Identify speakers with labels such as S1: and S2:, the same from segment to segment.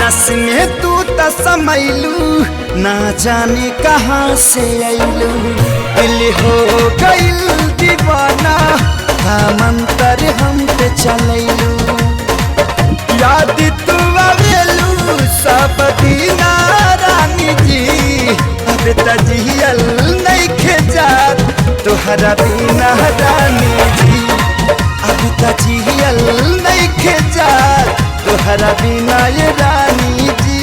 S1: नस में तू त समैलू ना जाने कहाँ से अइलू। दिल हो गइल दीवाना का मंतर हम पे चलैलू। याद तू आवेलू सब दीना रानी जी। अब त जियल नइखे जात तोहरा बिना रानी जी। अब त जियल नइखे जात तोहरा बिना ये रानी जी।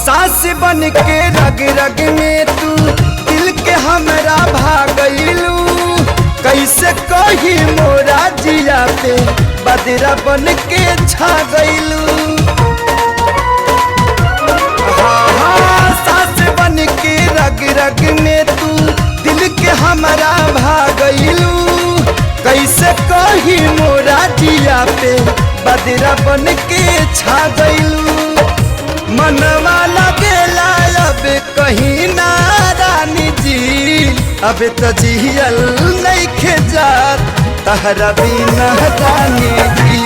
S1: सांस बन के रग रग में तू दिल के हमरा भागलू। कैसे कही मोरा जिया पे बदरा बन के छा गइलू। सांस बन के रग रग में तू दिल के हमरा भागलू। कैसे कही मोरा जिया पे बदरा बन के छा गइलू। मनवा लगेला अब कहीं ना रानी जी। अब त जियल नइखे जात तहरा बिना रानी जी।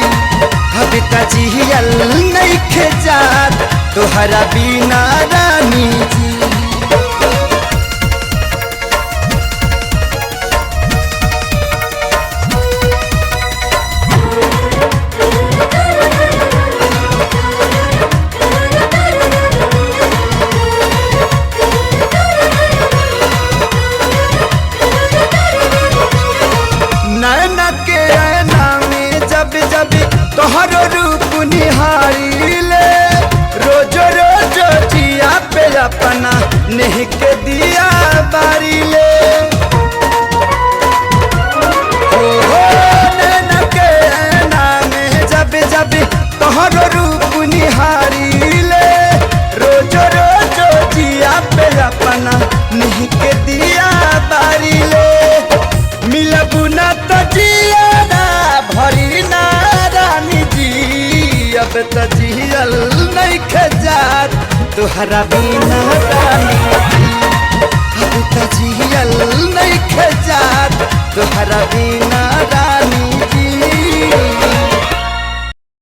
S1: अब त जियल नइखे जात तोहरा बिना रानी जी। नैना के ऐना में जब जब तोहर रूप निहारीले। रोजो रोजो जिया पे अपना नहीं के दिया बारीले। ओ नैना के ऐना में जब जब तोहर रूप निहारीले। रोजो रोजो जिया पे अपना नहीं के दिया बारीले। मिलबू ना तो जियाना भरी ना रानी जी। अब त जियल नइखे जात तोहरा बिना रानी जी। अब त जियल नइखे जात तोहरा बिना रानी जी।